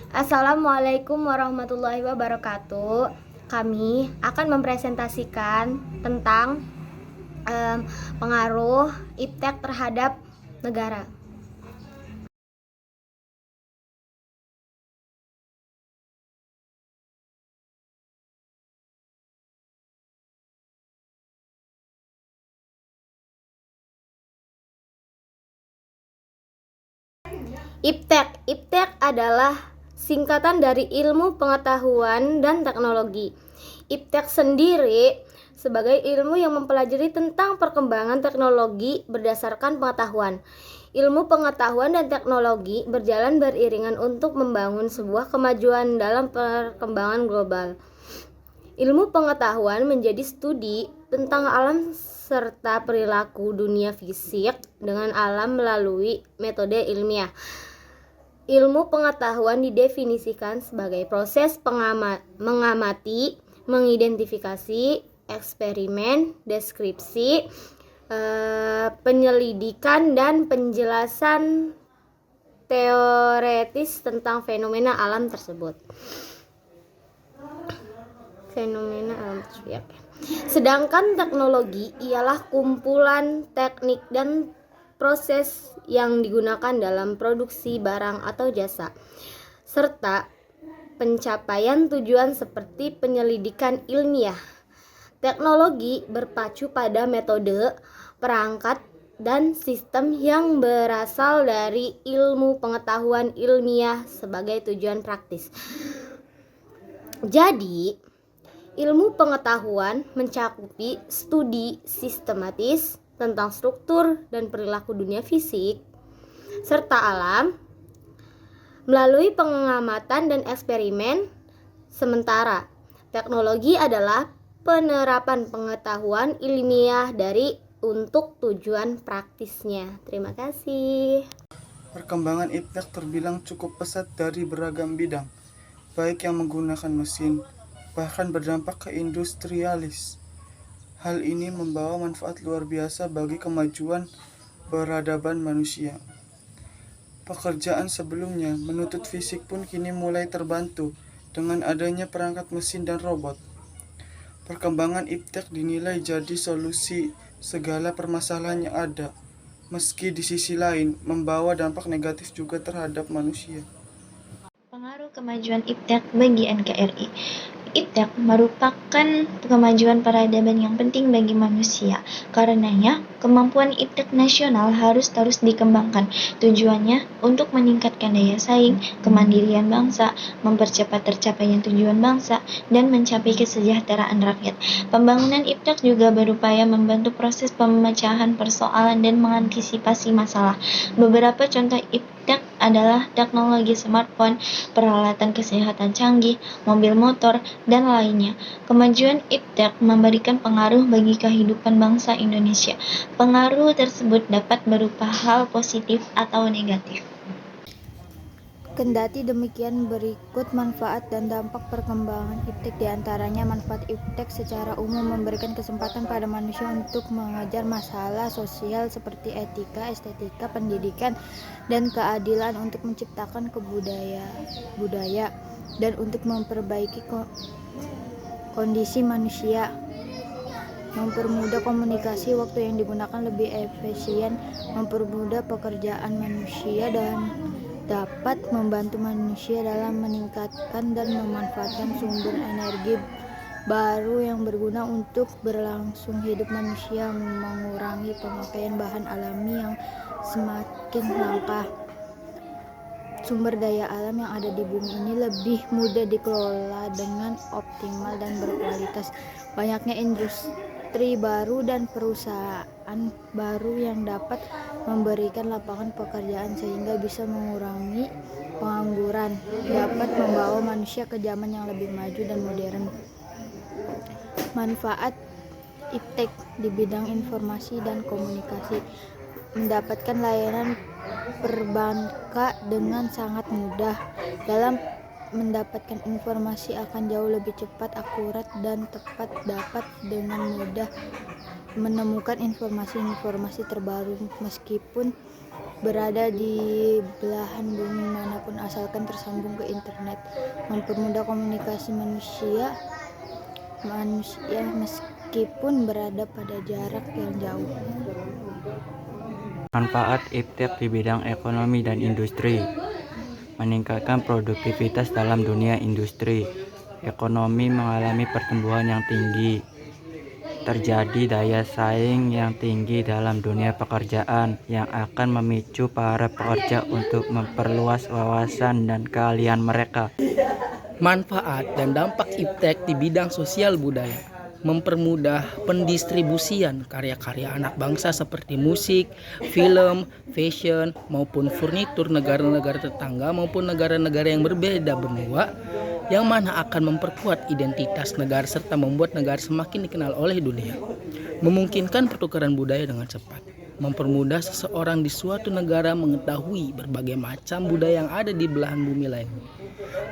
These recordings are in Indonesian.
Assalamualaikum warahmatullahi wabarakatuh. Kami akan mempresentasikan tentang pengaruh iptek terhadap negara. Iptek adalah singkatan dari ilmu pengetahuan dan teknologi. Iptek sendiri sebagai ilmu yang mempelajari tentang perkembangan teknologi berdasarkan pengetahuan. Ilmu pengetahuan dan teknologi berjalan beriringan untuk membangun sebuah kemajuan dalam perkembangan global. Ilmu pengetahuan menjadi studi tentang alam serta perilaku dunia fisik dengan alam melalui metode ilmiah. Ilmu pengetahuan didefinisikan sebagai proses mengamati, mengidentifikasi, eksperimen, deskripsi, penyelidikan, dan penjelasan teoretis tentang fenomena alam tersebut. Sedangkan teknologi ialah kumpulan teknik dan proses yang digunakan dalam produksi barang atau jasa, serta pencapaian tujuan seperti penyelidikan ilmiah. Teknologi berpacu pada metode, perangkat, dan sistem yang berasal dari ilmu pengetahuan ilmiah sebagai tujuan praktis. Jadi, ilmu pengetahuan mencakupi studi sistematis tentang struktur dan perilaku dunia fisik serta alam melalui pengamatan dan eksperimen. Sementara teknologi adalah penerapan pengetahuan ilmiah untuk tujuan praktisnya. Terima kasih. Perkembangan iptek terbilang cukup pesat dari beragam bidang, baik yang menggunakan mesin, bahkan berdampak ke industrialis. Hal ini membawa manfaat luar biasa bagi kemajuan peradaban manusia. Pekerjaan sebelumnya menuntut fisik pun kini mulai terbantu dengan adanya perangkat mesin dan robot. Perkembangan iptek dinilai jadi solusi segala permasalahan yang ada, meski di sisi lain membawa dampak negatif juga terhadap manusia. Pengaruh kemajuan iptek bagi NKRI. Iptek merupakan kemajuan peradaban yang penting bagi manusia. Karenanya, kemampuan iptek nasional harus terus dikembangkan. Tujuannya untuk meningkatkan daya saing, kemandirian bangsa, mempercepat tercapainya tujuan bangsa, dan mencapai kesejahteraan rakyat. Pembangunan iptek juga berupaya membantu proses pemecahan persoalan dan mengantisipasi masalah. Beberapa contoh iptek adalah teknologi smartphone, peralatan kesehatan canggih, mobil motor, dan lainnya. Kemajuan iptek memberikan pengaruh bagi kehidupan bangsa Indonesia. Pengaruh tersebut dapat berupa hal positif atau negatif. Kendati demikian, berikut manfaat dan dampak perkembangan iptek. Diantaranya, manfaat iptek secara umum memberikan kesempatan pada manusia untuk mengejar masalah sosial seperti etika, estetika, pendidikan, dan keadilan, untuk menciptakan budaya dan untuk memperbaiki kondisi manusia, mempermudah komunikasi, waktu yang digunakan lebih efisien, mempermudah pekerjaan manusia, dan dapat membantu manusia dalam meningkatkan dan memanfaatkan sumber energi baru yang berguna untuk berlangsung hidup manusia, mengurangi pemakaian bahan alami yang semakin langka. Sumber daya alam yang ada di bumi ini lebih mudah dikelola dengan optimal dan berkualitas. Banyaknya industri baru dan perusahaan baru yang dapat memberikan lapangan pekerjaan sehingga bisa mengurangi pengangguran, dapat membawa manusia ke zaman yang lebih maju dan modern. Manfaat iptek di bidang informasi dan komunikasi: mendapatkan layanan perbankan dengan sangat mudah. Dalam mendapatkan informasi akan jauh lebih cepat, akurat, dan tepat, dapat dengan mudah menemukan informasi-informasi terbaru meskipun berada di belahan bumi manapun asalkan tersambung ke internet, mempermudah komunikasi manusia meskipun berada pada jarak yang jauh. Manfaat iptek di bidang ekonomi dan industri. Meningkatkan produktivitas dalam dunia industri. Ekonomi mengalami pertumbuhan yang tinggi. Terjadi daya saing yang tinggi dalam dunia pekerjaan yang akan memicu para pekerja untuk memperluas wawasan dan keahlian mereka. Manfaat dan dampak iptek di bidang sosial budaya. Mempermudah pendistribusian karya-karya anak bangsa seperti musik, film, fashion, maupun furnitur negara-negara tetangga maupun negara-negara yang berbeda benua, yang mana akan memperkuat identitas negara serta membuat negara semakin dikenal oleh dunia. Memungkinkan pertukaran budaya dengan cepat. Mempermudah seseorang di suatu negara mengetahui berbagai macam budaya yang ada di belahan bumi lain.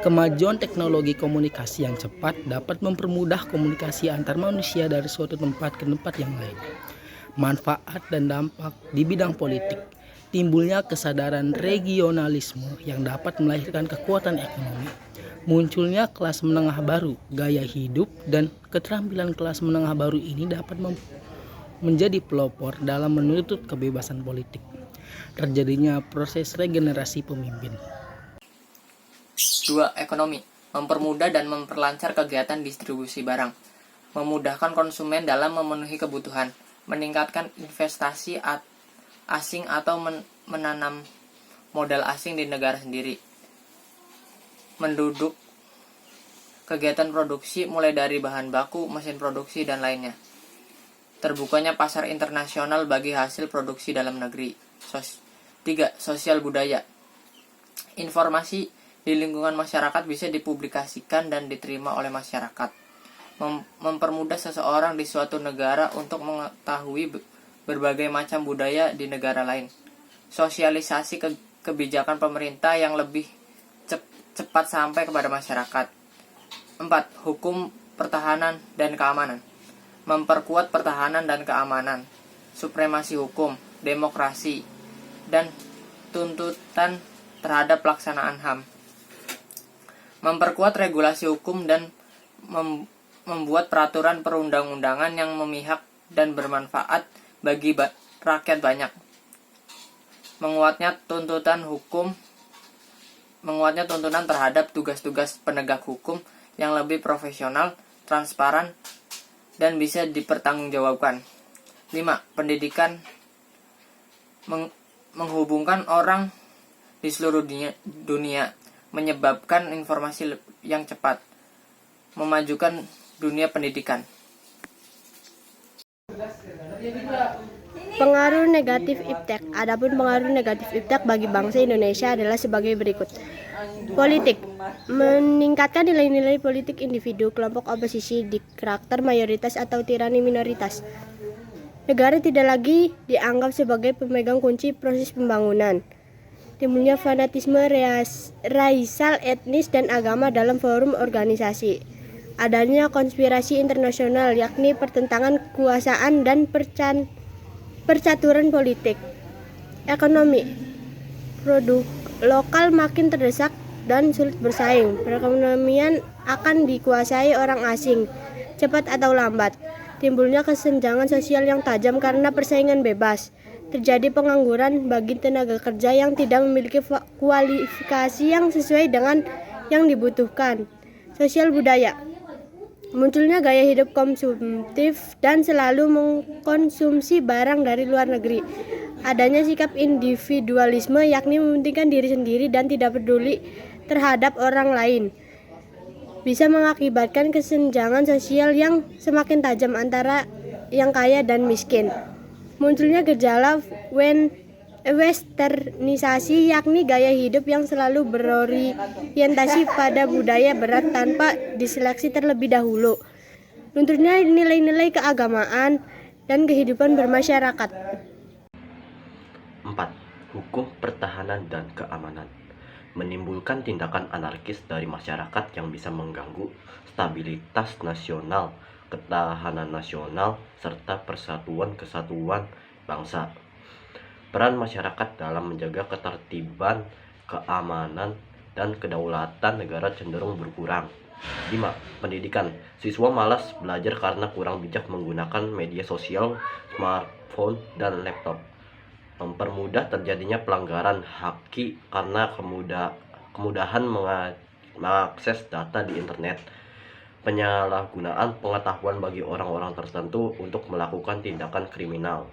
Kemajuan teknologi komunikasi yang cepat dapat mempermudah komunikasi antar manusia dari suatu tempat ke tempat yang lain. Manfaat dan dampak di bidang politik. Timbulnya kesadaran regionalisme yang dapat melahirkan kekuatan ekonomi. Munculnya kelas menengah baru, gaya hidup dan keterampilan kelas menengah baru ini dapat menjadi pelopor dalam menuntut kebebasan politik. Terjadinya proses regenerasi pemimpin. 2. Ekonomi. Mempermudah dan memperlancar kegiatan distribusi barang. Memudahkan konsumen dalam memenuhi kebutuhan. Meningkatkan investasi asing atau menanam modal asing di negara sendiri. Menduduk kegiatan produksi mulai dari bahan baku, mesin produksi, dan lainnya. Terbukanya pasar internasional bagi hasil produksi dalam negeri. 3. Sosial budaya. Informasi di lingkungan masyarakat bisa dipublikasikan dan diterima oleh masyarakat. Mempermudah seseorang di suatu negara untuk mengetahui berbagai macam budaya di negara lain. Sosialisasi kebijakan pemerintah yang lebih cepat sampai kepada masyarakat. 4. Hukum, pertahanan, dan keamanan. Memperkuat pertahanan dan keamanan, supremasi hukum, demokrasi, dan tuntutan terhadap pelaksanaan HAM. Memperkuat regulasi hukum dan membuat peraturan perundang-undangan yang memihak dan bermanfaat bagi rakyat banyak. Menguatnya tuntunan terhadap tugas-tugas penegak hukum yang lebih profesional, transparan, dan bisa dipertanggungjawabkan. 5. Pendidikan. Menghubungkan orang di seluruh dunia, menyebabkan informasi yang cepat, memajukan dunia pendidikan. Pengaruh negatif iptek. Adapun pengaruh negatif iptek bagi bangsa Indonesia adalah sebagai berikut. Politik. Meningkatkan nilai-nilai politik individu, kelompok oposisi di karakter mayoritas atau tirani minoritas. Negara tidak lagi dianggap sebagai pemegang kunci proses pembangunan. Timbulnya fanatisme racial, etnis, dan agama dalam forum organisasi. Adanya konspirasi internasional, yakni pertentangan kekuasaan dan percaturan politik. Ekonomi. Produk lokal makin terdesak dan sulit bersaing. Perekonomian akan dikuasai orang asing, cepat atau lambat. Timbulnya kesenjangan sosial yang tajam karena persaingan bebas. Terjadi pengangguran bagi tenaga kerja yang tidak memiliki kualifikasi yang sesuai dengan yang dibutuhkan. Sosial budaya. Munculnya gaya hidup konsumtif dan selalu mengkonsumsi barang dari luar negeri. Adanya sikap individualisme, yakni mementingkan diri sendiri dan tidak peduli terhadap orang lain. Bisa mengakibatkan kesenjangan sosial yang semakin tajam antara yang kaya dan miskin. Munculnya gejala westernisasi, yakni gaya hidup yang selalu berorientasi pada budaya berat tanpa diseleksi terlebih dahulu. Lunturnya nilai-nilai keagamaan dan kehidupan bermasyarakat. 4. Hukum, pertahanan, dan keamanan. Menimbulkan tindakan anarkis dari masyarakat yang bisa mengganggu stabilitas nasional, ketahanan nasional, serta persatuan kesatuan bangsa. Peran masyarakat dalam menjaga ketertiban, keamanan, dan kedaulatan negara cenderung berkurang. 5. Pendidikan. Siswa malas belajar karena kurang bijak menggunakan media sosial, smartphone, dan laptop. Mempermudah terjadinya pelanggaran haki karena kemudahan mengakses data di internet. Penyalahgunaan pengetahuan bagi orang-orang tertentu untuk melakukan tindakan kriminal.